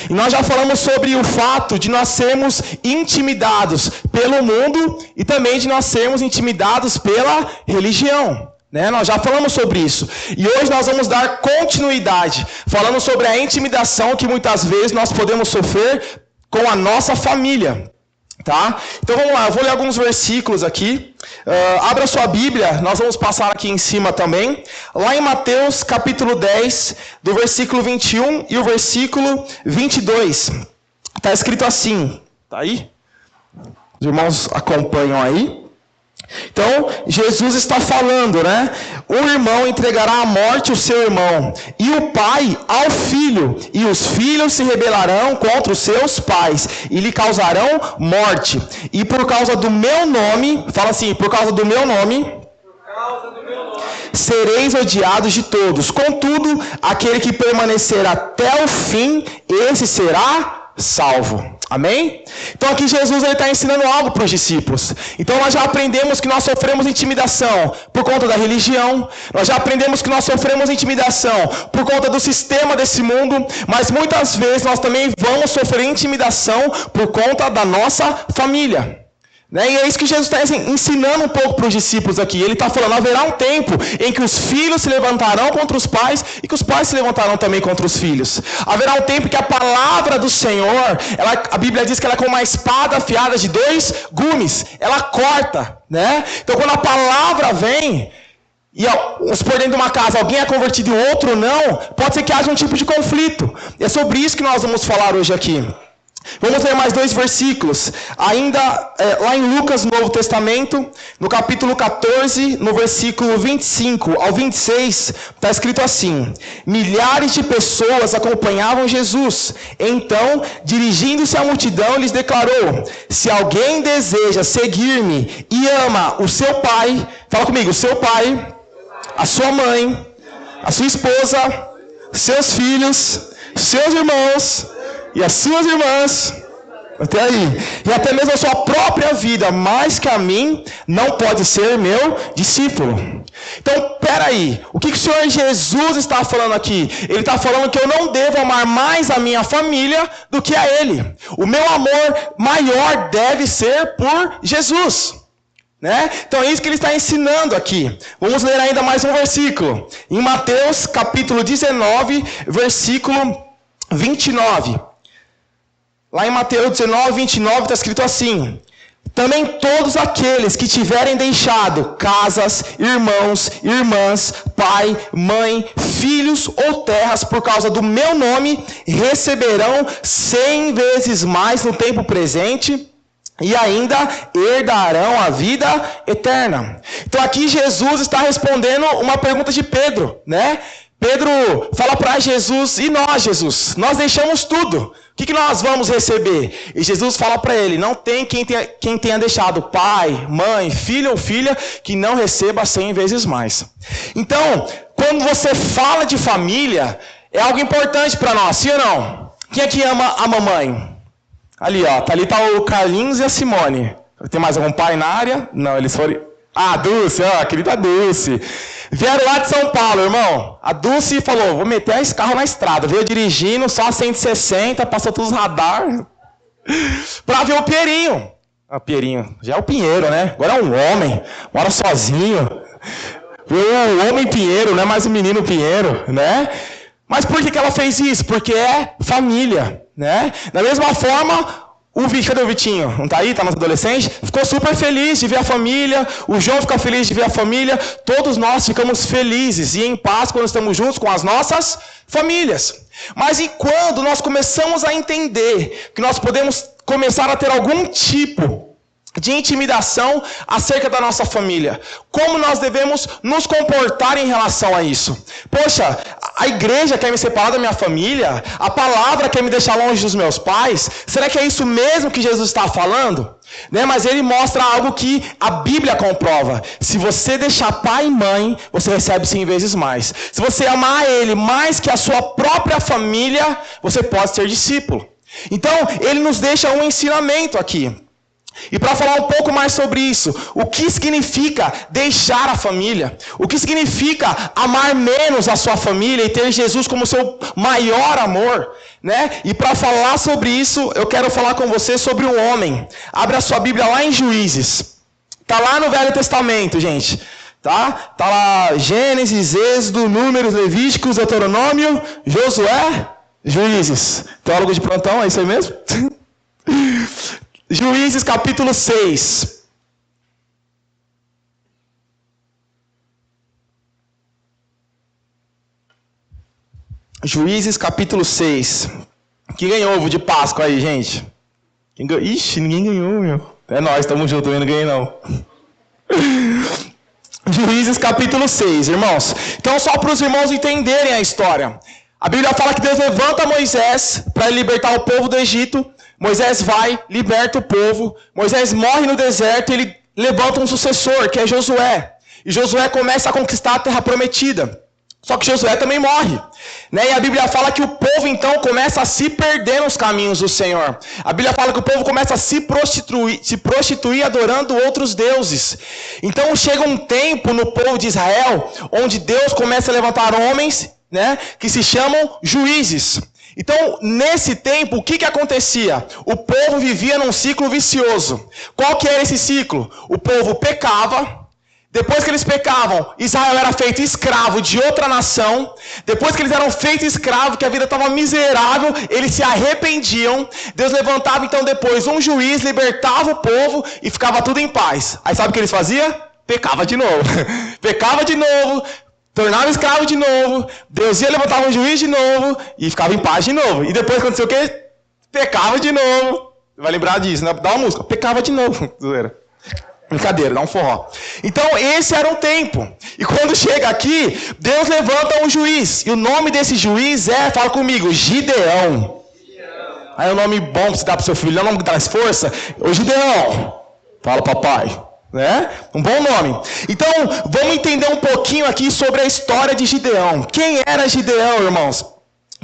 E nós já falamos sobre o fato de nós sermos intimidados pelo mundo e também de nós sermos intimidados pela religião. Nós já falamos sobre isso. E hoje nós vamos dar continuidade, falando sobre a intimidação que muitas vezes nós podemos sofrer com a nossa família. Tá? Então vamos lá, eu vou ler alguns versículos aqui. Abra sua Bíblia, nós vamos passar aqui em cima também. Lá em Mateus capítulo 10, do versículo 21 e o versículo 22. Está escrito assim, tá aí? Os irmãos acompanham aí. Então, Jesus está falando, né? O irmão entregará à morte o seu irmão, e o pai ao filho, e os filhos se rebelarão contra os seus pais, e lhe causarão morte. E por causa do meu nome, fala assim, por causa do meu nome, sereis odiados de todos. Contudo, aquele que permanecer até o fim, esse será salvo. Amém? Então aqui Jesus está ensinando algo para os discípulos. Então nós já aprendemos que nós sofremos intimidação por conta da religião. Nós já aprendemos que nós sofremos intimidação por conta do sistema desse mundo. Mas muitas vezes nós também vamos sofrer intimidação por conta da nossa família. E é isso que Jesus está ensinando um pouco para os discípulos aqui. Ele está falando, haverá um tempo em que os filhos se levantarão contra os pais e que os pais se levantarão também contra os filhos. Haverá um tempo que a palavra do Senhor, a Bíblia diz que ela é como uma espada afiada de 2 gumes. Ela corta, né? Então quando a palavra vem, e vamos supor dentro de uma casa, alguém é convertido e o outro não, pode ser que haja um tipo de conflito. E é sobre isso que nós vamos falar hoje aqui. Vamos ler mais 2 versículos. Ainda lá em Lucas, no Novo Testamento, no capítulo 14, no versículo 25 ao 26, está escrito assim: milhares de pessoas acompanhavam Jesus. Então, dirigindo-se à multidão, lhes declarou: se alguém deseja seguir-me e ama o seu pai, fala comigo, o seu pai, a sua mãe, a sua esposa, seus filhos, seus irmãos e as suas irmãs, até aí, e até mesmo a sua própria vida, mais que a mim, não pode ser meu discípulo. Então, peraí, o que o Senhor Jesus está falando aqui? Ele está falando que eu não devo amar mais a minha família do que a Ele. O meu amor maior deve ser por Jesus. Então é isso que ele está ensinando aqui. Vamos ler ainda mais um versículo. Em Mateus capítulo 19, versículo 29. Lá em Mateus 19, 29 está escrito assim: também todos aqueles que tiverem deixado casas, irmãos, irmãs, pai, mãe, filhos ou terras por causa do meu nome, receberão 100 vezes mais no tempo presente e ainda herdarão a vida eterna. Então aqui Jesus está respondendo uma pergunta de Pedro, né? Pedro fala para Jesus: e nós, Jesus? Nós deixamos tudo. O que nós vamos receber? E Jesus fala para ele: não tem quem tenha deixado pai, mãe, filho ou filha que não receba 100 vezes mais. Então, quando você fala de família, é algo importante para nós, sim ou não? Quem é que ama a mamãe? Ali, ó, ali tá o Carlinhos e a Simone. Tem mais algum pai na área? Não, eles foram... Ah, Dulce, ó, a querida Dulce. Vieram lá de São Paulo, irmão. A Dulce falou: vou meter esse carro na estrada. Veio dirigindo, só 160, passou todos os radar. Pra ver o Pierinho. Ah, Pierinho, já é o Pinheiro, né? Agora é um homem, mora sozinho. O homem Pinheiro, não é mais o menino Pinheiro, né? Mas por que ela fez isso? Porque é família, né? Da mesma forma, cadê o Vitinho? Não tá aí? Tá nosso adolescente? Ficou super feliz de ver a família. O João fica feliz de ver a família. Todos nós ficamos felizes e em paz quando estamos juntos com as nossas famílias. Mas e quando nós começamos a entender que nós podemos começar a ter algum tipo de intimidação acerca da nossa família? Como nós devemos nos comportar em relação a isso? Poxa, a igreja quer me separar da minha família? A palavra quer me deixar longe dos meus pais? Será que é isso mesmo que Jesus está falando? Mas ele mostra algo que a Bíblia comprova. Se você deixar pai e mãe, você recebe 100 vezes mais. Se você amar ele mais que a sua própria família, você pode ser discípulo. Então, ele nos deixa um ensinamento aqui. E para falar um pouco mais sobre isso, o que significa deixar a família? O que significa amar menos a sua família e ter Jesus como seu maior amor? Né? E para falar sobre isso, eu quero falar com você sobre um homem. Abre a sua Bíblia lá em Juízes. Está lá no Velho Testamento, gente. Tá lá Gênesis, Êxodo, Números, Levíticos, Deuteronômio, Josué, Juízes. Teólogo de plantão, é isso aí mesmo? Juízes capítulo 6. Juízes capítulo 6. Quem ganhou ovo de Páscoa aí, gente? Ixi, ninguém ganhou, meu. É nós, estamos juntos, eu não ganhei não. Juízes capítulo 6, irmãos. Então, só para os irmãos entenderem a história. A Bíblia fala que Deus levanta Moisés para libertar o povo do Egito. Moisés vai, liberta o povo. Moisés morre no deserto e ele levanta um sucessor, que é Josué. E Josué começa a conquistar a terra prometida. Só que Josué também morre. Né? E a Bíblia fala que o povo então começa a se perder nos caminhos do Senhor. A Bíblia fala que o povo começa a se prostituir adorando outros deuses. Então chega um tempo no povo de Israel onde Deus começa a levantar homens, né, que se chamam juízes. Então, nesse tempo, o que acontecia? O povo vivia num ciclo vicioso. Qual que era esse ciclo? O povo pecava. Depois que eles pecavam, Israel era feito escravo de outra nação. Depois que eles eram feitos escravos, que a vida estava miserável, eles se arrependiam. Deus levantava então depois um juiz, libertava o povo e ficava tudo em paz. Aí sabe o que eles faziam? Pecava de novo. Pecava de novo. Tornava escravo de novo, Deus ia levantar um juiz de novo e ficava em paz de novo. E depois aconteceu o quê? Pecava de novo. Vai lembrar disso, né? Dá uma música. Pecava de novo. Brincadeira, dá um forró. Então esse era o tempo. E quando chega aqui, Deus levanta um juiz. E o nome desse juiz fala comigo, Gideão. Aí é um nome bom que você dá para o seu filho, não é um nome que traz força. Ô Gideão, fala papai. Né? Um bom nome. Então, vamos entender um pouquinho aqui sobre a história de Gideão. Quem era Gideão, irmãos?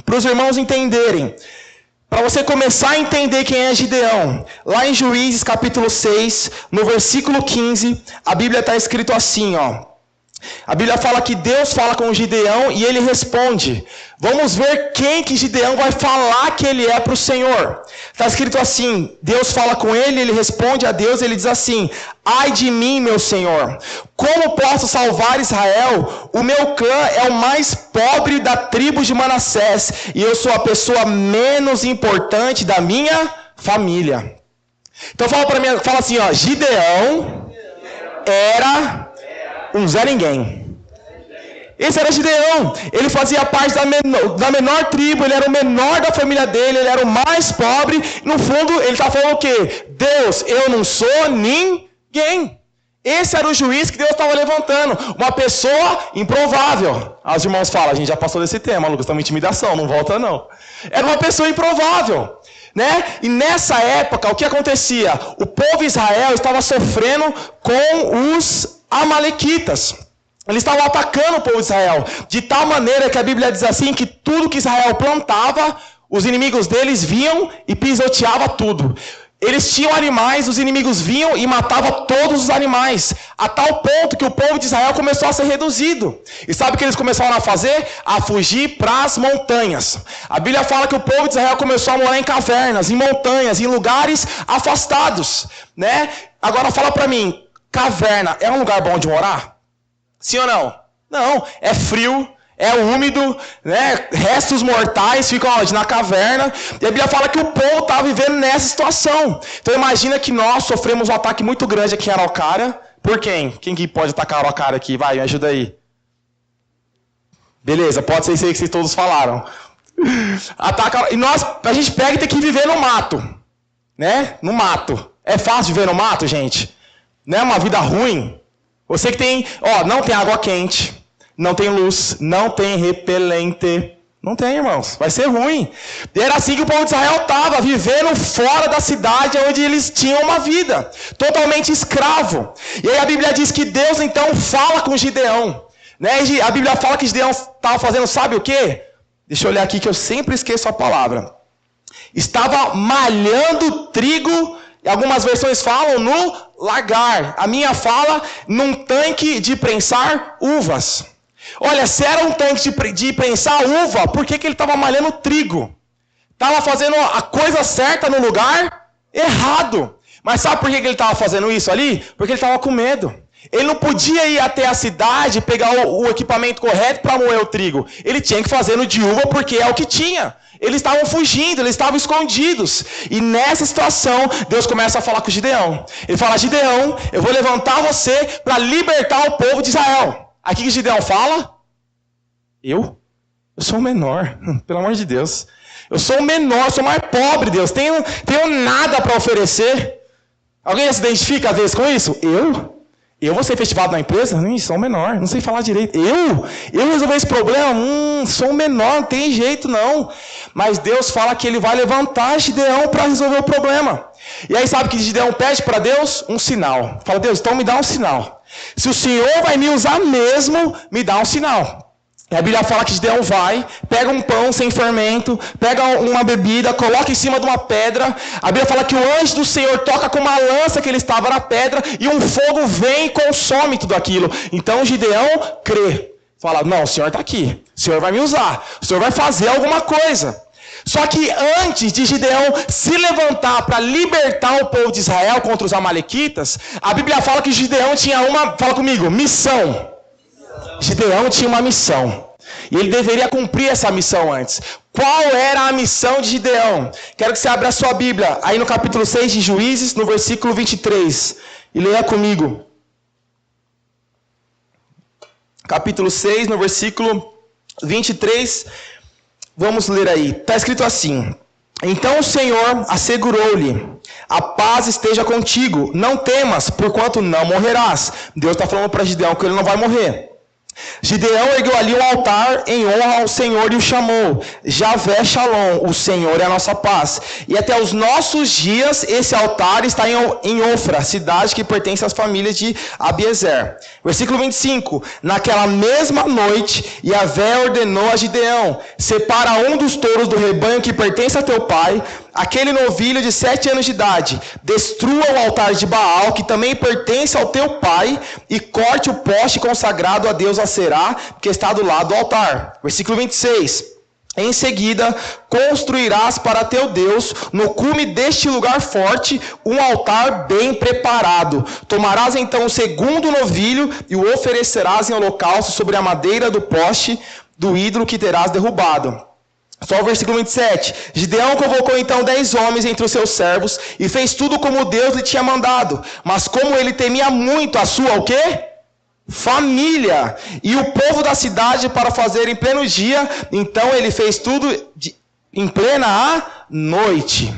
Para os irmãos entenderem. Para você começar a entender quem é Gideão. Lá em Juízes capítulo 6, no versículo 15, a Bíblia está escrito assim, ó. A Bíblia fala que Deus fala com Gideão e ele responde. Vamos ver quem que Gideão vai falar que ele é para o Senhor. Está escrito assim, Deus fala com ele, ele responde a Deus, ele diz assim, ai de mim, meu Senhor, como posso salvar Israel? O meu clã é o mais pobre da tribo de Manassés e eu sou a pessoa menos importante da minha família. Então fala assim, ó, Gideão era um Zé Ninguém. Esse era Gideão. Ele fazia parte da menor tribo, ele era o menor da família dele, ele era o mais pobre. No fundo, ele está falando o quê? Deus, eu não sou ninguém. Esse era o juiz que Deus estava levantando. Uma pessoa improvável. Os irmãos falam, a gente já passou desse tema, Lucas, está uma intimidação, não volta não. Era uma pessoa improvável. Né? E nessa época, o que acontecia? O povo de Israel estava sofrendo com os amalequitas. Eles estavam atacando o povo de Israel. De tal maneira que a Bíblia diz assim, que tudo que Israel plantava, os inimigos deles vinham e pisoteavam tudo. Eles tinham animais, os inimigos vinham e matavam todos os animais. A tal ponto que o povo de Israel começou a ser reduzido. E sabe o que eles começaram a fazer? A fugir para as montanhas. A Bíblia fala que o povo de Israel começou a morar em cavernas, em montanhas, em lugares afastados. Né? Agora fala para mim, caverna é um lugar bom de morar? Sim ou não? Não, é frio, é úmido, né? Restos mortais ficam onde? Na caverna. E a Bíblia fala que o povo estava vivendo nessa situação. Então imagina que nós sofremos um ataque muito grande aqui em Araucária. Por quem? Quem que pode atacar Araucária aqui? Vai, me ajuda aí. Beleza, pode ser isso aí que vocês todos falaram. Ataca, e a gente pega e tem que viver no mato. Né? No mato. É fácil viver no mato, gente? Não é uma vida ruim? Você que tem, não tem água quente, não tem luz, não tem repelente. Não tem, irmãos. Vai ser ruim. E era assim que o povo de Israel estava, vivendo fora da cidade onde eles tinham uma vida. Totalmente escravo. E aí a Bíblia diz que Deus então fala com Gideão. Né? E a Bíblia fala que Gideão estava fazendo, sabe o quê? Deixa eu olhar aqui que eu sempre esqueço a palavra. Estava malhando trigo E algumas versões falam no lagar. A minha fala num tanque de prensar uvas. Olha, se era um tanque de prensar uva, por que ele estava malhando trigo? Estava fazendo a coisa certa no lugar errado. Mas sabe por que ele estava fazendo isso ali? Porque ele estava com medo. Ele não podia ir até a cidade, pegar o equipamento correto para moer o trigo. Ele tinha que fazer no de uva porque é o que tinha. Eles estavam fugindo, eles estavam escondidos. E nessa situação, Deus começa a falar com Gideão. Ele fala, Gideão, eu vou levantar você para libertar o povo de Israel. Aqui que Gideão fala, eu sou o menor, pelo amor de Deus. Eu sou o menor, sou o mais pobre, Deus. Tenho nada para oferecer. Alguém se identifica às vezes com isso? Eu vou ser efetivado na empresa? Sou o menor, não sei falar direito. Eu resolver esse problema? Sou o menor, não tem jeito não. Mas Deus fala que ele vai levantar Gideão para resolver o problema. E aí sabe que Gideão pede para Deus? Um sinal. Fala, Deus, então me dá um sinal. Se o Senhor vai me usar mesmo, me dá um sinal. E a Bíblia fala que Gideão vai, pega um pão sem fermento, pega uma bebida, coloca em cima de uma pedra. A Bíblia fala que o anjo do Senhor toca com uma lança que ele estava na pedra e um fogo vem e consome tudo aquilo. Então Gideão crê. Fala, não, o Senhor está aqui, o Senhor vai me usar, o Senhor vai fazer alguma coisa. Só que antes de Gideão se levantar para libertar o povo de Israel contra os amalequitas, a Bíblia fala que Gideão tinha fala comigo, missão. Gideão tinha uma missão. E ele deveria cumprir essa missão antes. Qual era a missão de Gideão? Quero que você abra a sua Bíblia, aí no capítulo 6 de Juízes, no versículo 23. E leia comigo. Capítulo 6, no versículo 23. Vamos ler aí. Está escrito assim. Então o Senhor assegurou-lhe, a paz esteja contigo, não temas, porquanto não morrerás. Deus está falando para Gideão que ele não vai morrer. Gideão ergueu ali um altar em honra ao Senhor e o chamou Javé Shalom, o Senhor é a nossa paz. E até os nossos dias esse altar está em Ofra, cidade que pertence às famílias de Abiezer. Versículo 25. Naquela mesma noite, Javé ordenou a Gideão, separa um dos touros do rebanho que pertence a teu pai, aquele novilho de 7 anos de idade, destrua o altar de Baal, que também pertence ao teu pai, e corte o poste consagrado a Deus Aserá, que está do lado do altar. Versículo 26. Em seguida, construirás para teu Deus, no cume deste lugar forte, um altar bem preparado. Tomarás então o segundo novilho e o oferecerás em holocausto sobre a madeira do poste do ídolo que terás derrubado. Só o versículo 27. Gideão convocou então 10 homens entre os seus servos e fez tudo como Deus lhe tinha mandado. Mas como ele temia muito a sua, o quê? Família. E o povo da cidade para fazer em pleno dia, então ele fez tudo em plena noite.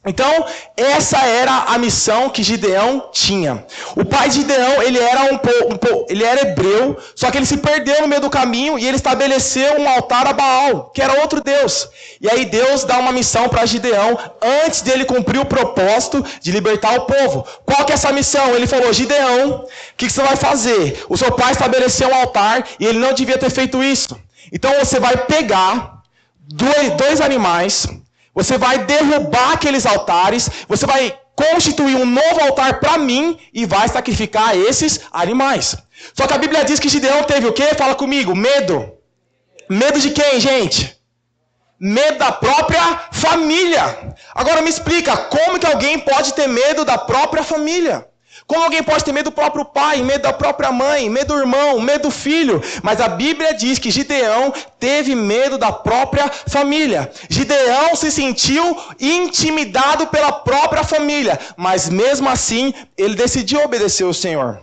Então, essa era a missão que Gideão tinha. O pai de Gideão, ele era hebreu, só que ele se perdeu no meio do caminho e ele estabeleceu um altar a Baal, que era outro Deus. E aí Deus dá uma missão para Gideão, antes dele cumprir o propósito de libertar o povo. Qual que é essa missão? Ele falou, Gideão, o que você vai fazer? O seu pai estabeleceu um altar e ele não devia ter feito isso. Então você vai pegar dois animais, você vai derrubar aqueles altares, você vai constituir um novo altar para mim e vai sacrificar esses animais. Só que a Bíblia diz que Gideão teve o quê? Fala comigo, medo. Medo de quem, gente? Medo da própria família. Agora me explica, como que alguém pode ter medo da própria família? Como alguém pode ter medo do próprio pai, medo da própria mãe, medo do irmão, medo do filho? Mas a Bíblia diz que Gideão teve medo da própria família. Gideão se sentiu intimidado pela própria família, mas mesmo assim ele decidiu obedecer ao Senhor.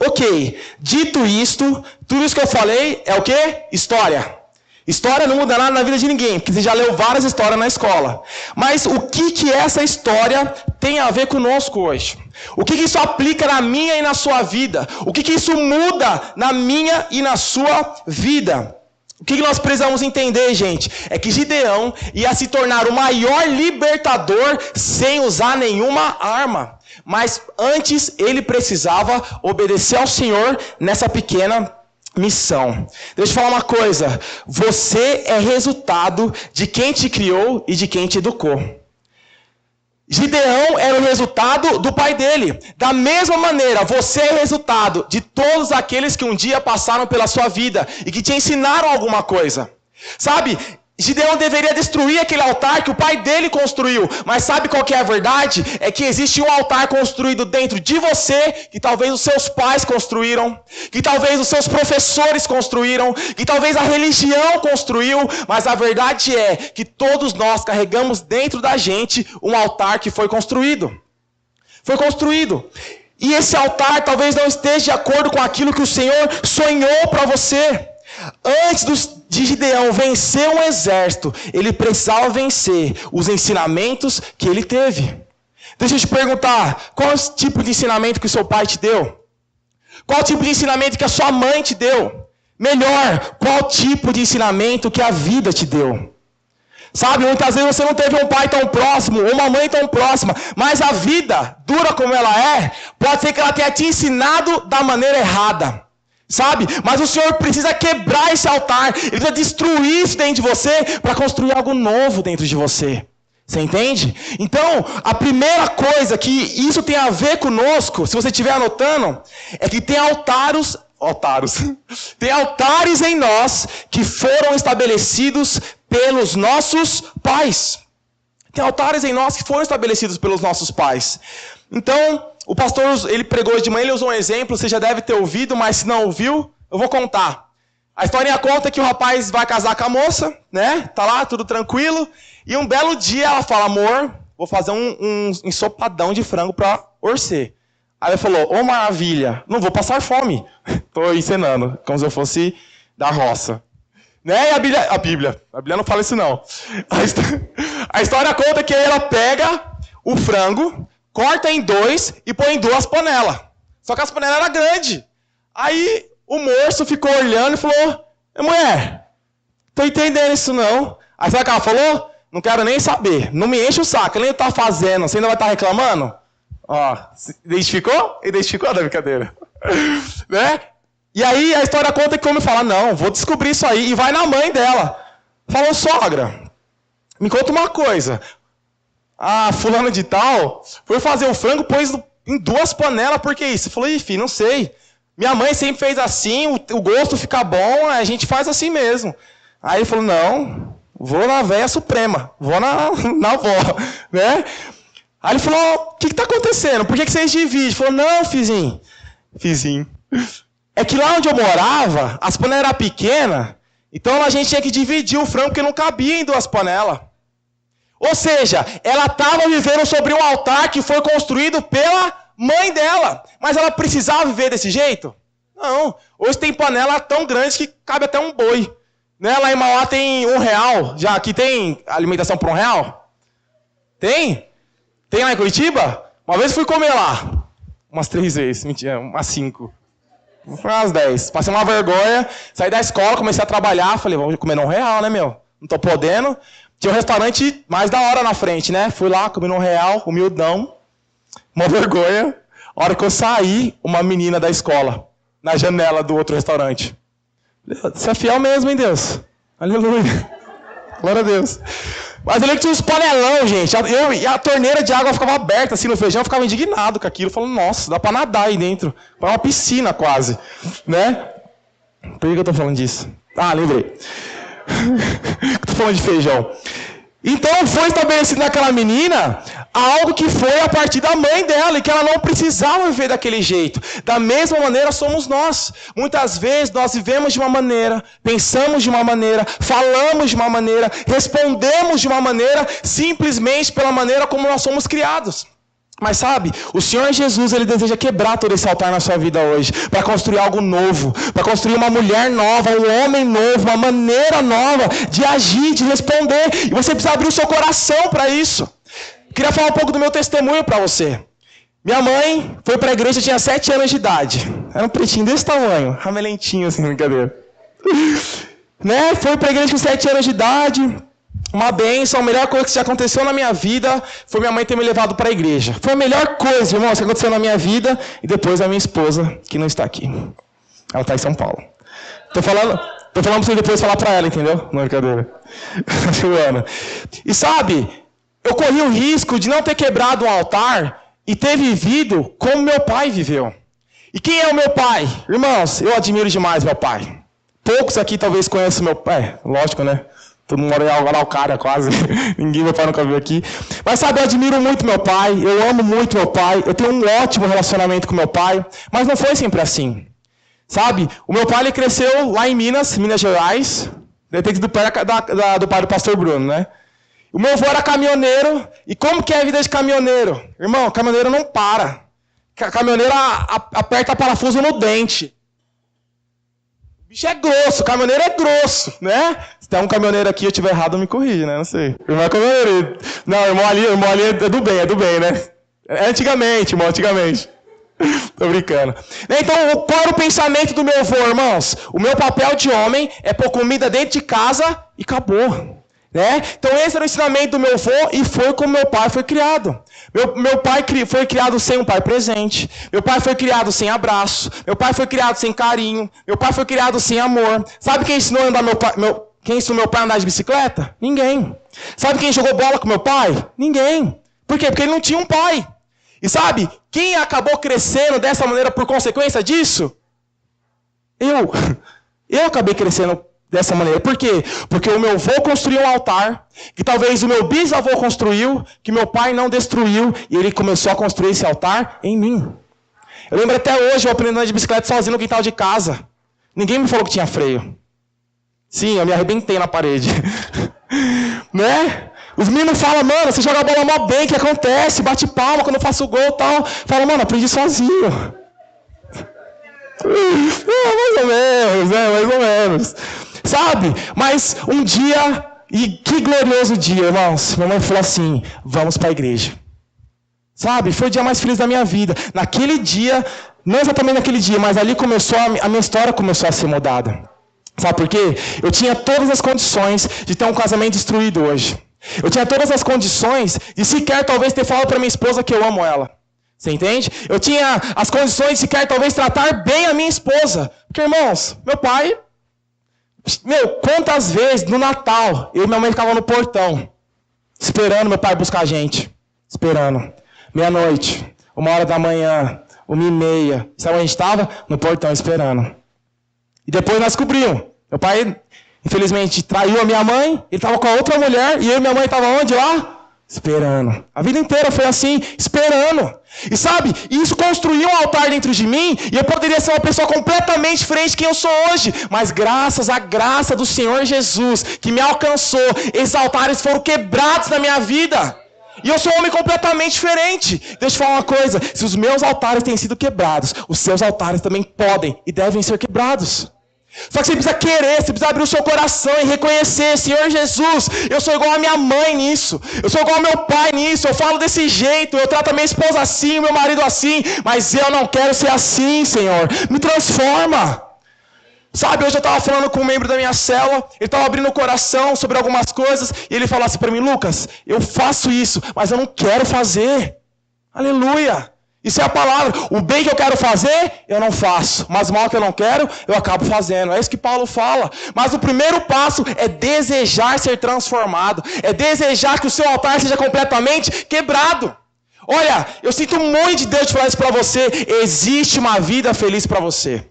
Ok, dito isto, tudo isso que eu falei é o quê? História. História não muda nada na vida de ninguém, porque você já leu várias histórias na escola. Mas o que essa história tem a ver conosco hoje? O que isso aplica na minha e na sua vida? O que isso muda na minha e na sua vida? O que nós precisamos entender, gente? É que Gideão ia se tornar o maior libertador sem usar nenhuma arma. Mas antes ele precisava obedecer ao Senhor nessa pequena missão. Deixa eu falar uma coisa. Você é resultado de quem te criou e de quem te educou. Gideão era o resultado do pai dele. Da mesma maneira, você é resultado de todos aqueles que um dia passaram pela sua vida e que te ensinaram alguma coisa. Sabe, Gideão deveria destruir aquele altar que o pai dele construiu. Mas sabe qual que é a verdade? É que existe um altar construído dentro de você, que talvez os seus pais construíram, que talvez os seus professores construíram, que talvez a religião construiu. Mas a verdade é que todos nós carregamos dentro da gente um altar que foi construído. Foi construído. E esse altar talvez não esteja de acordo com aquilo que o Senhor sonhou para você. Antes de Gideão vencer um exército, ele precisava vencer os ensinamentos que ele teve. Deixa eu te perguntar, qual é o tipo de ensinamento que o seu pai te deu? Qual é o tipo de ensinamento que a sua mãe te deu? Melhor, qual é o tipo de ensinamento que a vida te deu? Sabe, muitas vezes você não teve um pai tão próximo, ou uma mãe tão próxima, mas a vida, dura como ela é, pode ser que ela tenha te ensinado da maneira errada. Sabe? Mas o Senhor precisa quebrar esse altar. Ele precisa destruir isso dentro de você para construir algo novo dentro de você. Você entende? Então, a primeira coisa que isso tem a ver conosco, se você estiver anotando, é que tem tem altares em nós que foram estabelecidos pelos nossos pais. Tem altares em nós que foram estabelecidos pelos nossos pais. Então, o pastor, ele pregou de manhã, ele usou um exemplo, você já deve ter ouvido, mas se não ouviu, eu vou contar. A historinha conta que o rapaz vai casar com a moça, né? Tá lá, tudo tranquilo. E um belo dia ela fala, amor, vou fazer um ensopadão de frango pra orcer. Aí ele falou, ô maravilha, não vou passar fome. Tô encenando, como se eu fosse da roça. Né? E a Bíblia não fala isso não. A história conta que ela pega o frango, corta em 2 e põe em 2 panelas. Só que as panelas eram grandes. Aí o moço ficou olhando e falou, mulher, tô entendendo isso não. Aí sabe o que ela falou? Não quero nem saber. Não me enche o saco, ele tá fazendo. Você ainda vai estar reclamando? Ó, identificou? Identificou da brincadeira. Né? E aí a história conta que o homem fala, não, vou descobrir isso aí. E vai na mãe dela. Falou, sogra, me conta uma coisa. A fulana de tal foi fazer o frango, pôs em 2 panelas, por que isso? Falou, filho, não sei. Minha mãe sempre fez assim, o gosto fica bom, a gente faz assim mesmo. Aí ele falou, não, vou na véia suprema, vou na avó, né? Aí ele falou, o que está acontecendo? Por que vocês dividem? Ele falou, não, fizinho, é que lá onde eu morava, as panelas eram pequenas, então a gente tinha que dividir o frango, porque não cabia em 2 panelas. Ou seja, ela estava vivendo sobre um altar que foi construído pela mãe dela. Mas ela precisava viver desse jeito? Não. Hoje tem panela tão grande que cabe até um boi. Né? Lá em Mauá tem R$1. Já aqui tem alimentação por R$1? Tem? Tem lá em Curitiba? Uma vez eu fui comer lá. Umas 3 vezes. Mentira, umas 5. Foi umas 10. Passei uma vergonha. Saí da escola, comecei a trabalhar. Falei, vamos comer R$1, né, meu? Não tô podendo. Tinha um restaurante mais da hora na frente, né? Fui lá, comi R$1, humildão. Uma vergonha. A hora que eu saí, uma menina da escola, na janela do outro restaurante. Você é fiel mesmo, hein, Deus? Aleluia. Glória a Deus. Mas eu lembro que tinha uns panelão, gente. E a torneira de água ficava aberta assim no feijão, eu ficava indignado com aquilo. Falando, nossa, dá pra nadar aí dentro. Foi uma piscina quase. Né? Por que eu tô falando disso? Ah, lembrei. Estou falando de feijão. Então foi estabelecido naquela menina algo que foi a partir da mãe dela e que ela não precisava viver daquele jeito. Da mesma maneira somos nós. Muitas vezes nós vivemos de uma maneira, pensamos de uma maneira, falamos de uma maneira, respondemos de uma maneira, simplesmente pela maneira como nós somos criados. Mas sabe, o Senhor Jesus, Ele deseja quebrar todo esse altar na sua vida hoje, para construir algo novo, para construir uma mulher nova, um homem novo, uma maneira nova de agir, de responder. E você precisa abrir o seu coração para isso. Queria falar um pouco do meu testemunho para você. Minha mãe foi para a igreja, tinha 7 anos de idade. Era um pretinho desse tamanho, ramelentinho assim, brincadeira. Né? Foi para a igreja com 7 anos de idade. Uma bênção, a melhor coisa que já aconteceu na minha vida foi minha mãe ter me levado para a igreja. Foi a melhor coisa, irmão, que aconteceu na minha vida. E depois a minha esposa, que não está aqui. Ela está em São Paulo. Tô falando para você depois falar para ela, entendeu? Não é brincadeira. E sabe, eu corri o risco de não ter quebrado o altar e ter vivido como meu pai viveu. E quem é o meu pai? Irmãos, eu admiro demais meu pai. Poucos aqui talvez conheçam meu pai. Lógico, né? Todo mundo mora em Araucária quase. Ninguém, meu pai nunca veio aqui. Mas sabe, eu admiro muito meu pai. Eu amo muito meu pai. Eu tenho um ótimo relacionamento com meu pai. Mas não foi sempre assim. Sabe? O meu pai ele cresceu lá em Minas Gerais. Deve ter sido do pai do pastor Bruno, né? O meu avô era caminhoneiro. E como que é a vida de caminhoneiro? Irmão, caminhoneiro não para. Caminhoneiro aperta parafuso no dente. O bicho é grosso, caminhoneiro é grosso, né? Se tem um caminhoneiro aqui, eu estiver errado, me corrige, né? Não sei. Irmão é caminhoneiro. Não, irmão ali é do bem, né? É antigamente, irmão, antigamente. Tô brincando. Então, qual era o pensamento do meu avô, irmãos? O meu papel de homem é pôr comida dentro de casa e acabou. Né? Então esse era o ensinamento do meu avô e foi como meu pai foi criado. Meu pai foi criado sem um pai presente. Meu pai foi criado sem abraço. Meu pai foi criado sem carinho. Meu pai foi criado sem amor. Sabe quem ensinou quem ensinou meu pai a andar de bicicleta? Ninguém. Sabe quem jogou bola com meu pai? Ninguém. Por quê? Porque ele não tinha um pai. E sabe, quem acabou crescendo dessa maneira por consequência disso? Eu acabei crescendo dessa maneira. Por quê? Porque o meu avô construiu um altar, que talvez o meu bisavô construiu, que meu pai não destruiu, e ele começou a construir esse altar em mim. Eu lembro até hoje, eu aprendendo a andar de bicicleta sozinho no quintal de casa. Ninguém me falou que tinha freio. Sim, eu me arrebentei na parede. Né? Os meninos falam, mano, você joga a bola mó bem, o que acontece? Bate palma quando eu faço gol e tal. Fala, mano, aprendi sozinho. Mais ou menos. Sabe? Mas um dia, e que glorioso dia, irmãos. Minha mãe falou assim, vamos para a igreja. Sabe? Foi o dia mais feliz da minha vida. Naquele dia, não exatamente naquele dia, mas ali começou, a minha história começou a ser mudada. Sabe por quê? Eu tinha todas as condições de ter um casamento destruído hoje. Eu tinha todas as condições de sequer talvez ter falado para minha esposa que eu amo ela. Você entende? Eu tinha as condições de sequer talvez tratar bem a minha esposa. Porque, irmãos, meu pai... quantas vezes no Natal eu e minha mãe ficavam no portão, esperando meu pai buscar a gente. Esperando. Meia-noite, 1h da manhã, 1h30. Sabe onde a gente estava? No portão, esperando. E depois nós descobrimos. Meu pai, infelizmente, traiu a minha mãe, ele estava com a outra mulher, e eu e minha mãe estavam onde lá? Esperando. A vida inteira foi assim, esperando. E sabe, isso construiu um altar dentro de mim, e eu poderia ser uma pessoa completamente diferente de quem eu sou hoje. Mas graças à graça do Senhor Jesus, que me alcançou, esses altares foram quebrados na minha vida. E eu sou um homem completamente diferente. Deixa eu te falar uma coisa, se os meus altares têm sido quebrados, os seus altares também podem e devem ser quebrados. Só que você precisa querer, você precisa abrir o seu coração e reconhecer, Senhor Jesus, eu sou igual a minha mãe nisso, eu sou igual ao meu pai nisso, eu falo desse jeito, eu trato a minha esposa assim, o meu marido assim, mas eu não quero ser assim, Senhor, me transforma. Sabe, hoje eu estava falando com um membro da minha célula, ele estava abrindo o coração sobre algumas coisas, e ele falou assim para mim, Lucas, eu faço isso, mas eu não quero fazer. Aleluia. Isso é a palavra. O bem que eu quero fazer, eu não faço. Mas o mal que eu não quero, eu acabo fazendo. É isso que Paulo fala. Mas o primeiro passo é desejar ser transformado. É desejar que o seu altar seja completamente quebrado. Olha, eu sinto muito de Deus de falar isso para você. Existe uma vida feliz para você.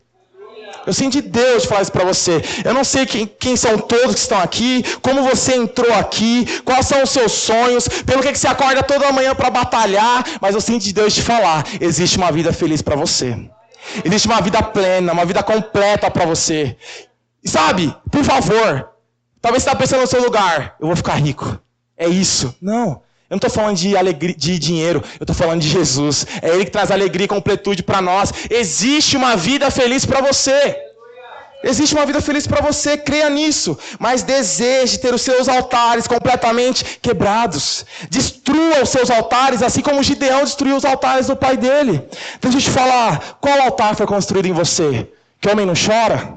Eu sinto de Deus de falar isso para você. Eu não sei quem são todos que estão aqui, como você entrou aqui, quais são os seus sonhos, pelo que você acorda toda manhã para batalhar, mas eu sinto de Deus de falar, existe uma vida feliz para você. Existe uma vida plena, uma vida completa para você. E sabe, por favor, talvez você está pensando no seu lugar, eu vou ficar rico. É isso. Não. Eu não estou falando de alegria, de dinheiro, eu estou falando de Jesus. É Ele que traz alegria e completude para nós. Existe uma vida feliz para você. Existe uma vida feliz para você, creia nisso. Mas deseje ter os seus altares completamente quebrados. Destrua os seus altares, assim como Gideão destruiu os altares do pai dele. Deixa eu te falar, qual altar foi construído em você? Que homem não chora?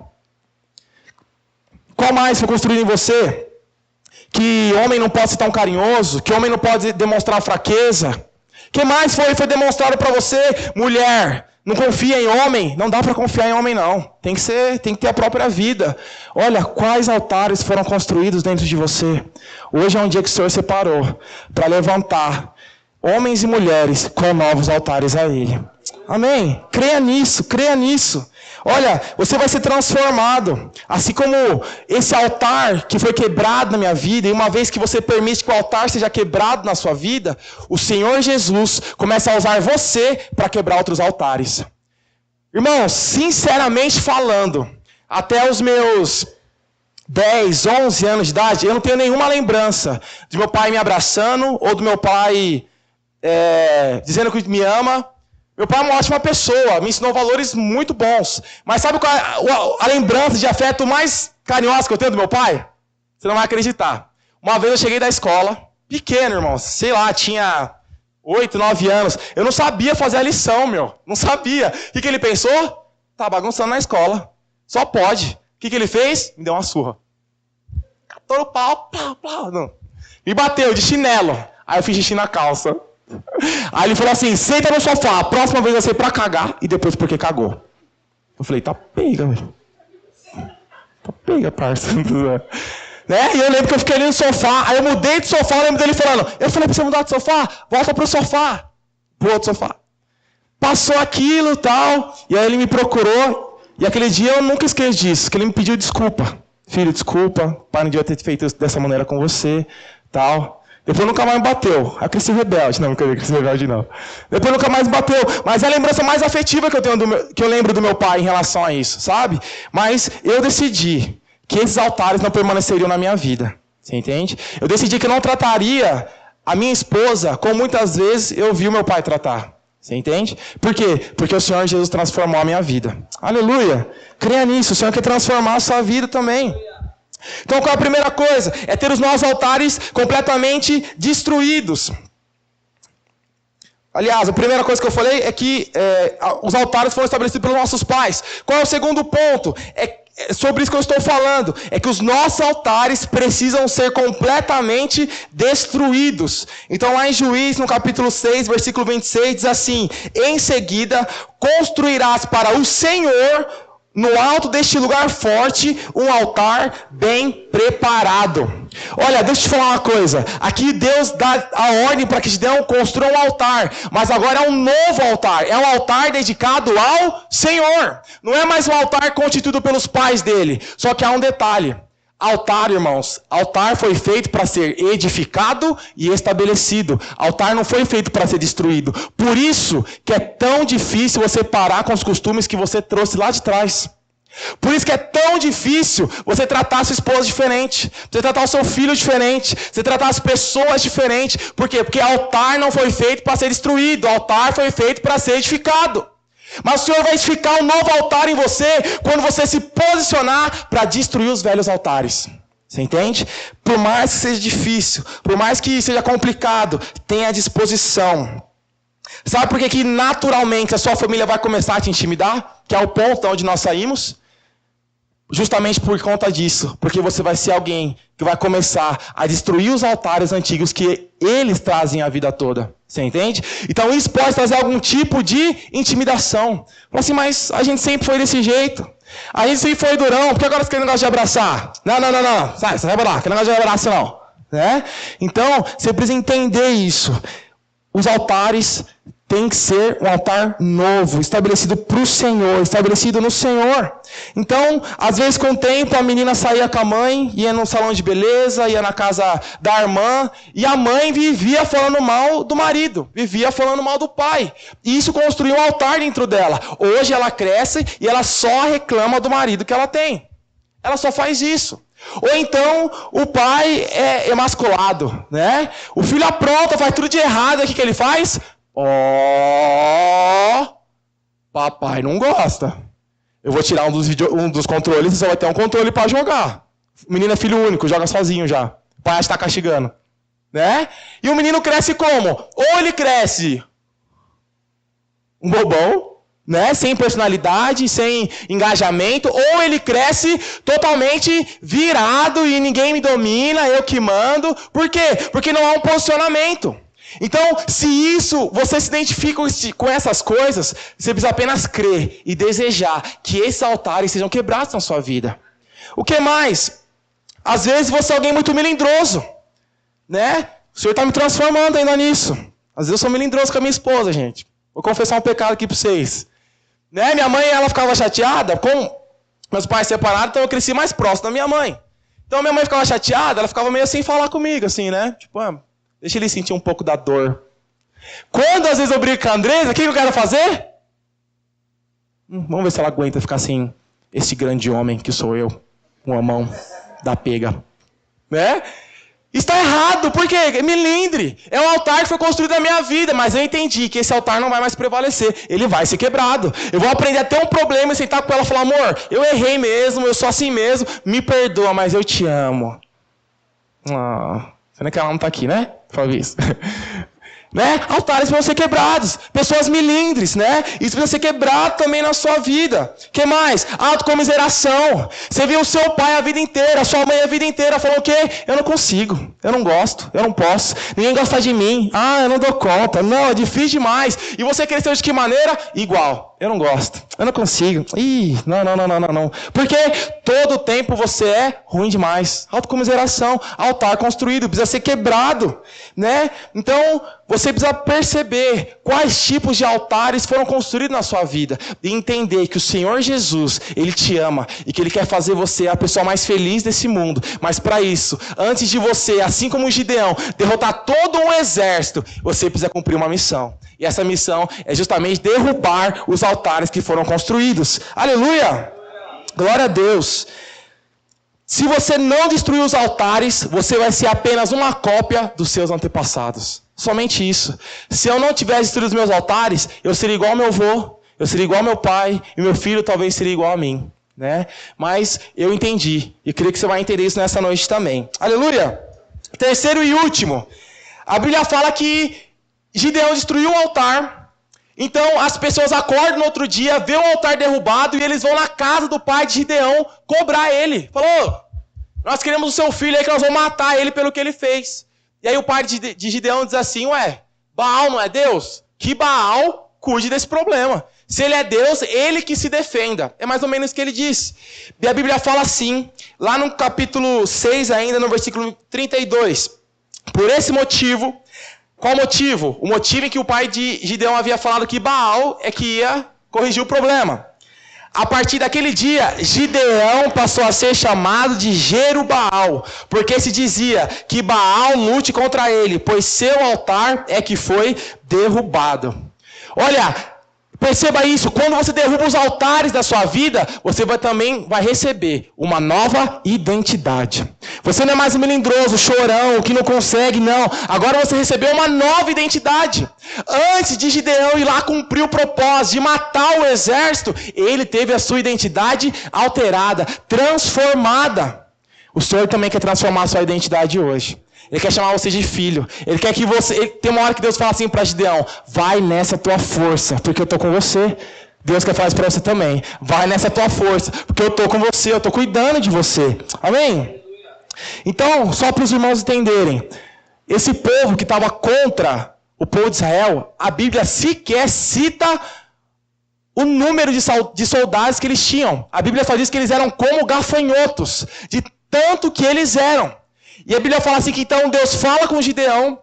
Qual mais foi construído em você? Que homem não pode ser tão carinhoso, que homem não pode demonstrar fraqueza. O que mais foi demonstrado para você? Mulher, Não confia em homem? Não dá para confiar em homem, não. Tem que ter a própria vida. Olha, quais altares foram construídos dentro de você. Hoje é um dia que o Senhor separou para levantar homens e mulheres com novos altares a Ele. Amém? Creia nisso, creia nisso. Olha, você vai ser transformado. Assim como esse altar que foi quebrado na minha vida, e uma vez que você permite que o altar seja quebrado na sua vida, o Senhor Jesus começa a usar você para quebrar outros altares. Irmãos, sinceramente falando, até os meus 10, 11 anos de idade, eu não tenho nenhuma lembrança de meu pai me abraçando ou do meu pai dizendo que me ama. Meu pai é uma ótima pessoa, me ensinou valores muito bons. Mas sabe qual é a lembrança de afeto mais carinhosa que eu tenho do meu pai? Você não vai acreditar. Uma vez eu cheguei da escola, pequeno, irmão, sei lá, tinha 8, 9 anos. Eu não sabia fazer a lição, meu. Não sabia. O que ele pensou? Tá bagunçando na escola. Só pode. O que ele fez? Me deu uma surra. Catou no pau, pau. Não. Me bateu de chinelo. Aí eu fiz xixi na calça. Aí ele falou assim, senta no sofá, a próxima vez eu sei pra cagar, e depois porque cagou. Eu falei, tá pega, velho. Tá pega, parça. Né? E eu lembro que eu fiquei ali no sofá, aí eu mudei de sofá, eu lembro dele falando, eu falei pra você mudar de sofá, volta pro sofá. Pro outro sofá. Passou aquilo e tal, e aí ele me procurou, e aquele dia eu nunca esqueço disso, que ele me pediu desculpa. Filho, desculpa, pai não devia ter feito isso dessa maneira com você, tal. Depois nunca mais me bateu. Aí eu cresci rebelde. Não cresci rebelde não. Depois nunca mais me bateu. Mas é a lembrança mais afetiva que eu tenho que eu lembro do meu pai em relação a isso, sabe? Mas eu decidi que esses altares não permaneceriam na minha vida. Você entende? Eu decidi que eu não trataria a minha esposa como muitas vezes eu vi o meu pai tratar. Você entende? Por quê? Porque o Senhor Jesus transformou a minha vida. Aleluia! Creia nisso. O Senhor quer transformar a sua vida também. Então qual é a primeira coisa? É ter os nossos altares completamente destruídos. Aliás, a primeira coisa que eu falei é que os altares foram estabelecidos pelos nossos pais. Qual é o segundo ponto? É sobre isso que eu estou falando. É que os nossos altares precisam ser completamente destruídos. Então lá em Juízes, no capítulo 6, versículo 26, diz assim: em seguida, construirás para o Senhor, no alto deste lugar forte, um altar bem preparado. Olha, deixa eu te falar uma coisa. Aqui Deus dá a ordem para que Gideão construa um altar. Mas agora é um novo altar. É um altar dedicado ao Senhor. Não é mais um altar constituído pelos pais dele. Só que há um detalhe. Altar, irmãos, altar foi feito para ser edificado e estabelecido. Altar não foi feito para ser destruído. Por isso que é tão difícil você parar com os costumes que você trouxe lá de trás. Por isso que é tão difícil você tratar a sua esposa diferente, você tratar o seu filho diferente, você tratar as pessoas diferente. Por quê? Porque altar não foi feito para ser destruído, altar foi feito para ser edificado. Mas o Senhor vai edificar um novo altar em você quando você se posicionar para destruir os velhos altares. Você entende? Por mais que seja difícil, por mais que seja complicado, tenha disposição. Sabe por que naturalmente a sua família vai começar a te intimidar? Que é o ponto onde nós saímos? Justamente por conta disso. Porque você vai ser alguém que vai começar a destruir os altares antigos que eles trazem a vida toda. Você entende? Então isso pode trazer algum tipo de intimidação. Fala assim, mas a gente sempre foi desse jeito. A gente sempre foi durão. Por que agora você quer negócio de abraçar? Não. Sai vai lá. Que negócio de abraço não. Né? Então, você precisa entender isso. Os altares têm que ser um altar novo, estabelecido para o Senhor, estabelecido no Senhor. Então, às vezes com o tempo, a menina saía com a mãe, ia no salão de beleza, ia na casa da irmã, e a mãe vivia falando mal do marido, vivia falando mal do pai. E isso construiu um altar dentro dela. Hoje ela cresce e ela só reclama do marido que ela tem. Ela só faz isso. Ou então, o pai é emasculado, né? O filho apronta, faz tudo de errado, o que ele faz? Papai não gosta. Eu vou tirar um dos controles e você vai ter um controle para jogar. O menino é filho único, joga sozinho já. O pai está castigando. Né? E o menino cresce como? Ou ele cresce um bobão, né? Sem personalidade, sem engajamento, ou ele cresce totalmente virado e ninguém me domina, eu que mando. Por quê? Porque não há um posicionamento. Então, se você se identifica com essas coisas, você precisa apenas crer e desejar que esses altares sejam quebrados na sua vida. O que mais? Às vezes você é alguém muito melindroso, né? O Senhor está me transformando ainda nisso. Às vezes eu sou melindroso com a minha esposa, gente. Vou confessar um pecado aqui para vocês. Né? Minha mãe, ela ficava chateada com meus pais separados, então eu cresci mais próximo da minha mãe. Então minha mãe ficava chateada, ela ficava meio assim falar comigo, assim, né? Tipo, deixa ele sentir um pouco da dor. Quando às vezes eu brigo com a Andresa, o que eu quero fazer? Vamos ver se ela aguenta ficar assim, esse grande homem que sou eu, com a mão da pega. Né? Está errado, por quê? Melindre. É um altar que foi construído na minha vida, mas eu entendi que esse altar não vai mais prevalecer. Ele vai ser quebrado. Eu vou aprender a ter um problema e sentar com ela e falar, amor, eu errei mesmo, eu sou assim mesmo, me perdoa, mas eu te amo. Será que ela não está aqui, né? Fala isso. Né? Altares vão ser quebrados. Pessoas melindres, né? Isso precisa ser quebrado também na sua vida. O que mais? Autocomiseração. Você viu o seu pai a vida inteira, a sua mãe a vida inteira, falou o quê? Eu não consigo, eu não gosto, eu não posso. Ninguém gosta de mim. Eu não dou conta. Não, é difícil demais. E você cresceu de que maneira? Igual. Eu não gosto, eu não consigo. Não. Porque todo tempo você é ruim demais. Autocomiseração, altar construído, precisa ser quebrado, né? Então, você precisa perceber quais tipos de altares foram construídos na sua vida. E entender que o Senhor Jesus, Ele te ama e que Ele quer fazer você a pessoa mais feliz desse mundo. Mas para isso, antes de você, assim como o Gideão, derrotar todo um exército, você precisa cumprir uma missão. E essa missão é justamente derrubar os altares que foram construídos. Aleluia! Glória a Deus! Se você não destruir os altares, você vai ser apenas uma cópia dos seus antepassados. Somente isso. Se eu não tivesse destruído os meus altares, eu seria igual ao meu avô, eu seria igual ao meu pai, e meu filho talvez seria igual a mim. Né? Mas eu entendi, e creio que você vai entender isso nessa noite também. Aleluia! Terceiro e último. A Bíblia fala que Gideão destruiu um altar. Então as pessoas acordam no outro dia, vê o altar derrubado e eles vão na casa do pai de Gideão cobrar ele. Falou, nós queremos o seu filho aí que nós vamos matar ele pelo que ele fez. E aí o pai de Gideão diz assim, Baal não é Deus? Que Baal cuide desse problema. Se ele é Deus, ele que se defenda. É mais ou menos o que ele diz. E a Bíblia fala assim, lá no capítulo 6 ainda, no versículo 32. Por esse motivo... Qual o motivo? O motivo em que o pai de Gideão havia falado que Baal é que ia corrigir o problema. A partir daquele dia, Gideão passou a ser chamado de Jerubaal, porque se dizia que Baal lute contra ele, pois seu altar é que foi derrubado. Olha, perceba isso, quando você derruba os altares da sua vida, você também vai receber uma nova identidade. Você não é mais um melindroso, chorão, que não consegue, não. Agora você recebeu uma nova identidade. Antes de Gideão ir lá cumprir o propósito de matar o exército, ele teve a sua identidade alterada, transformada. O Senhor também quer transformar a sua identidade hoje. Ele quer chamar você de filho. Ele quer que você... Tem uma hora que Deus fala assim para Gideão, vai nessa tua força, porque eu estou com você. Deus quer falar isso para você também. Vai nessa tua força, porque eu estou com você, eu estou cuidando de você. Amém? Então, só para os irmãos entenderem, esse povo que estava contra o povo de Israel, a Bíblia sequer cita o número de soldados que eles tinham. A Bíblia só diz que eles eram como gafanhotos, de tanto que eles eram. E a Bíblia fala assim que então Deus fala com Gideão,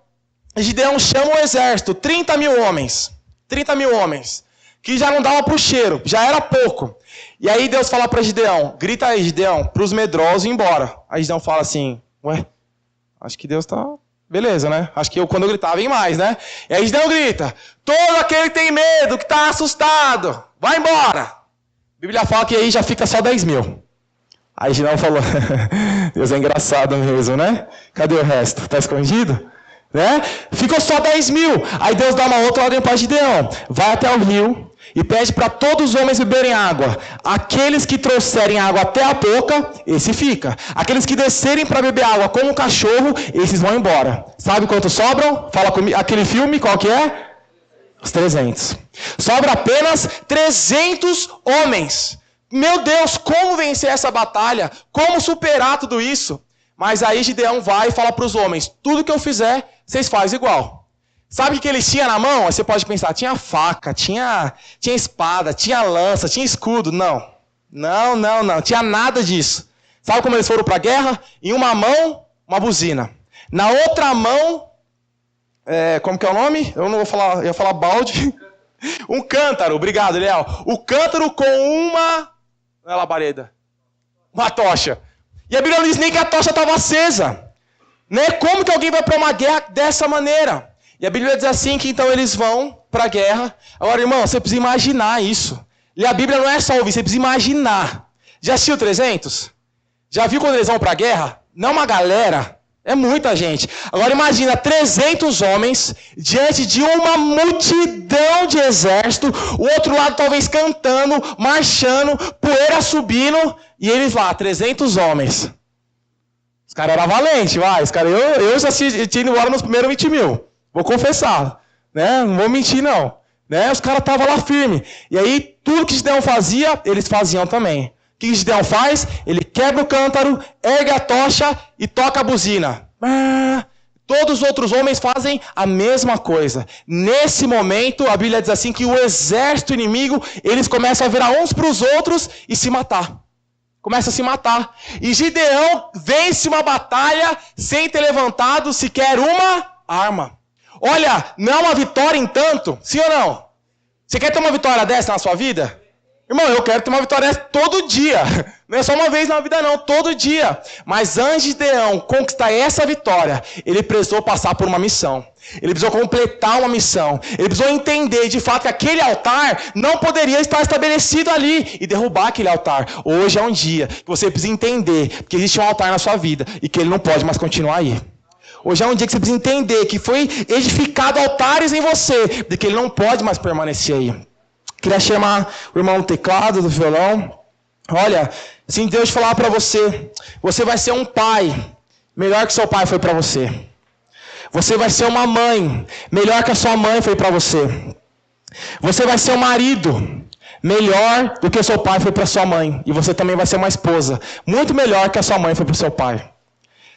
e Gideão chama o exército, 30 mil homens, que já não dava para o cheiro, já era pouco. E aí Deus fala para Gideão, grita aí Gideão, para os medrosos ir embora. Aí Gideão fala assim, acho que Deus está... Beleza, né? Acho que quando eu gritava, vem mais, né? E aí Gideão grita, todo aquele que tem medo, que está assustado, vai embora. A Bíblia fala que aí já fica só 10 mil. Aí Gideão falou, Deus é engraçado mesmo, né? Cadê o resto? Está escondido? Né? Ficou só 10 mil. Aí Deus dá uma outra ordem para Gideão. Vai até o rio e pede para todos os homens beberem água. Aqueles que trouxerem água até a boca, esse fica. Aqueles que descerem para beber água como um cachorro, esses vão embora. Sabe quantos sobram? Fala comigo. Aquele filme, qual que é? Os 300. Sobra apenas 300 homens. Meu Deus, como vencer essa batalha? Como superar tudo isso? Mas aí Gideão vai e fala para os homens, tudo que eu fizer, vocês fazem igual. Sabe o que eles tinham na mão? Aí você pode pensar, tinha faca, tinha espada, tinha lança, tinha escudo. Não. Não tinha nada disso. Sabe como eles foram para a guerra? Em uma mão, uma buzina. Na outra mão, como que é o nome? Eu não vou falar, eu ia falar balde. Um cântaro, obrigado, Léo. O cântaro com uma... Não é labareda. Uma tocha. E a Bíblia não diz nem que a tocha estava acesa. Né? Como que alguém vai para uma guerra dessa maneira? E a Bíblia diz assim que então eles vão para a guerra. Agora, irmão, você precisa imaginar isso. E a Bíblia não é só ouvir, você precisa imaginar. Já assistiu 300? Já viu quando eles vão para a guerra? Não uma galera, é muita gente. Agora imagina 300 homens diante de uma multidão de exército, o outro lado talvez cantando, marchando, poeira subindo, e eles lá, 300 homens. Os caras eram valentes, vai. Os caras, eu já tinha ido embora nos primeiros 20 mil. Vou confessar, né? Não vou mentir, não. Né? Os caras estavam lá firmes. E aí, tudo que Gideão fazia, eles faziam também. O que Gideão faz? Ele quebra o cântaro, ergue a tocha e toca a buzina. Todos os outros homens fazem a mesma coisa. Nesse momento, a Bíblia diz assim que o exército inimigo, eles começam a virar uns para os outros e se matar. Começa a se matar. E Gideão vence uma batalha sem ter levantado sequer uma arma. Olha, não é uma vitória em tanto, sim ou não? Você quer ter uma vitória dessa na sua vida? Irmão, eu quero ter uma vitória dessa todo dia. Não é só uma vez na vida não, todo dia. Mas antes de Gideão conquistar essa vitória, ele precisou passar por uma missão. Ele precisou completar uma missão. Ele precisou entender de fato que aquele altar não poderia estar estabelecido ali e derrubar aquele altar. Hoje é um dia que você precisa entender que existe um altar na sua vida e que ele não pode mais continuar aí. Hoje é um dia que você precisa entender que foi edificado altares em você, de que ele não pode mais permanecer aí. Queria chamar o irmão do teclado, do violão. Olha, se Deus falar para você, você vai ser um pai melhor que seu pai foi para você. Você vai ser uma mãe melhor que a sua mãe foi para você. Você vai ser um marido melhor do que o seu pai foi para sua mãe. E você também vai ser uma esposa muito melhor que a sua mãe foi para o seu pai.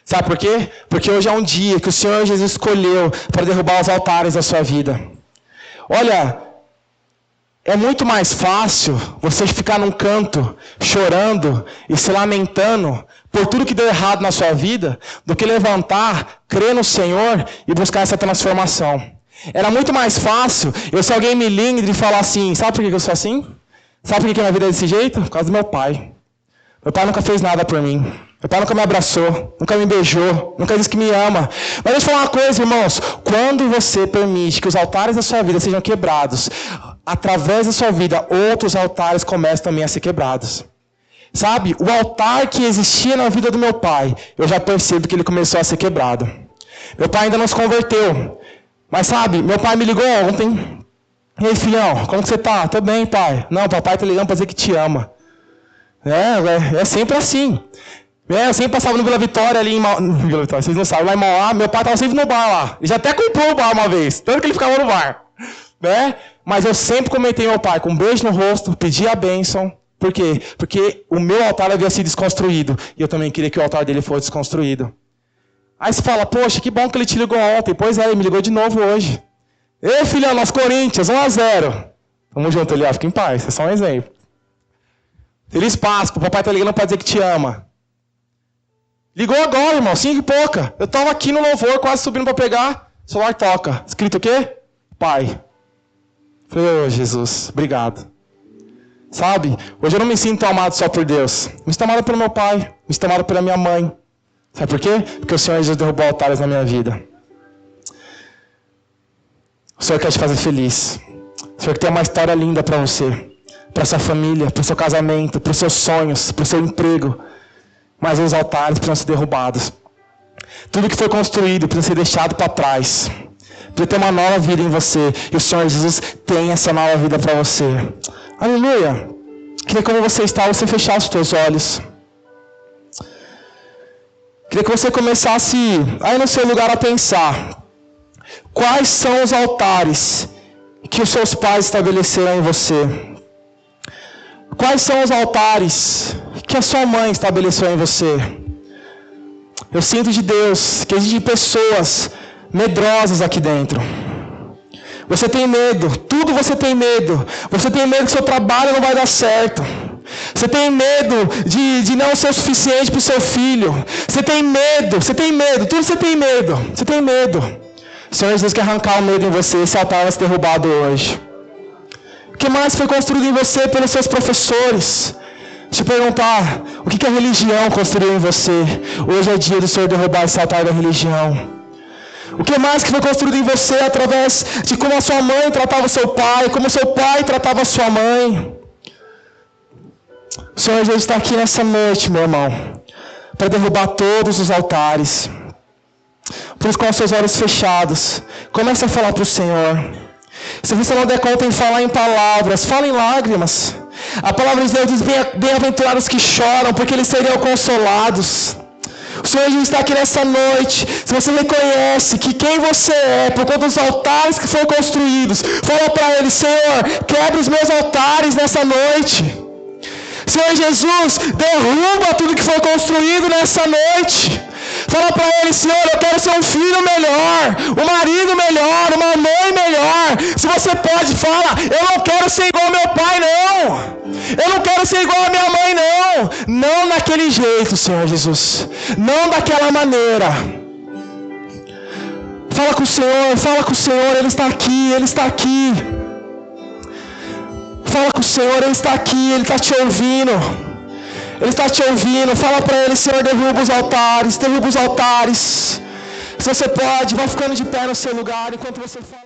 Sabe por quê? Porque hoje é um dia que o Senhor Jesus escolheu para derrubar os altares da sua vida. Olha, é muito mais fácil você ficar num canto chorando e se lamentando por tudo que deu errado na sua vida do que levantar, crer no Senhor e buscar essa transformação. Era muito mais fácil se alguém me liga e falar assim, sabe por que eu sou assim? Sabe por que a minha vida é desse jeito? Por causa do meu pai. Meu pai nunca fez nada por mim. Meu pai nunca me abraçou, nunca me beijou, nunca disse que me ama. Mas deixa eu falar uma coisa, irmãos. Quando você permite que os altares da sua vida sejam quebrados, através da sua vida, outros altares começam também a ser quebrados. Sabe, o altar que existia na vida do meu pai, eu já percebo que ele começou a ser quebrado. Meu pai ainda não se converteu. Mas sabe, meu pai me ligou ontem. E aí, filhão, como que você tá? Tô bem, pai. Não, papai tá ligando pra dizer que te ama. É sempre assim. Eu sempre passava no Vila Vitória ali em Mauá. Vila Vitória, vocês não sabem, lá em Mauá, meu pai estava sempre no bar lá. Ele já até comprou o bar uma vez, tanto que ele ficava no bar. Né? Mas eu sempre comentei meu pai com um beijo no rosto, pedi a bênção. Por quê? Porque o meu altar havia sido desconstruído. E eu também queria que o altar dele fosse desconstruído. Aí você fala, poxa, que bom que ele te ligou ontem. Pois é, ele me ligou de novo hoje. Ei, filhão, nosso Corinthians, 1-0. Tamo junto, Eliel, fica em paz, é só um exemplo. Feliz Páscoa, o papai tá ligando para dizer que te ama. Ligou agora, irmão, 5 e pouca. Eu estava aqui no louvor, quase subindo para pegar. O celular toca. Escrito o quê? Pai. Falei, ô Jesus, obrigado. Sabe, hoje eu não me sinto amado só por Deus. Me sinto amado pelo meu pai, me sinto amado pela minha mãe. Sabe por quê? Porque o Senhor Jesus derrubou altares na minha vida. O Senhor quer te fazer feliz. O Senhor quer ter uma história linda para você. Para sua família, para o seu casamento, para os seus sonhos, para o seu emprego. Mas os altares precisam ser derrubados. Tudo que foi construído precisa ser deixado para trás. Precisa ter uma nova vida em você. E o Senhor Jesus tem essa nova vida para você. Aleluia. Queria que como você está, você fechasse os seus olhos. Queria que você começasse aí no seu lugar a pensar. Quais são os altares que os seus pais estabeleceram em você? Quais são os altares que a sua mãe estabeleceu em você? Eu sinto de Deus que existem pessoas medrosas aqui dentro. Você tem medo, tudo você tem medo. Você tem medo que seu trabalho não vai dar certo. Você tem medo de não ser o suficiente para o seu filho. Você tem medo, tudo você tem medo. Você tem medo. O Senhor Jesus quer arrancar o medo em você, esse altar vai ser derrubado hoje. O que mais foi construído em você pelos seus professores? Deixa eu perguntar, o que a religião construiu em você? Hoje é dia do Senhor derrubar esse altar da religião. O que mais que foi construído em você através de como a sua mãe tratava o seu pai, como o seu pai tratava a sua mãe? O Senhor Jesus está aqui nessa noite, meu irmão, para derrubar todos os altares. Por isso, com os seus olhos fechados, comece a falar para o Senhor. Se você não der conta em falar em palavras, fala em lágrimas. A palavra de Deus diz: bem-aventurados que choram, porque eles serão consolados. O Senhor Jesus está aqui nessa noite. Se você reconhece que quem você é, por conta dos altares que foram construídos, fala para Ele: Senhor, quebra os meus altares nessa noite. Senhor Jesus, derruba tudo que foi construído nessa noite. Fala para Ele: Senhor, eu quero ser um filho melhor, um marido melhor, uma mãe melhor. Se você pode, fala: eu não quero ser igual ao meu pai, não. Eu não quero ser igual à minha mãe, não. Não daquele jeito, Senhor Jesus. Não daquela maneira. Fala com o Senhor, Ele está aqui, Ele está aqui. Fala com o Senhor, Ele está aqui, Ele está te ouvindo. Ele está te ouvindo. Fala para Ele: Senhor, derruba os altares, derruba os altares. Se você pode, vai ficando de pé no seu lugar enquanto você fala.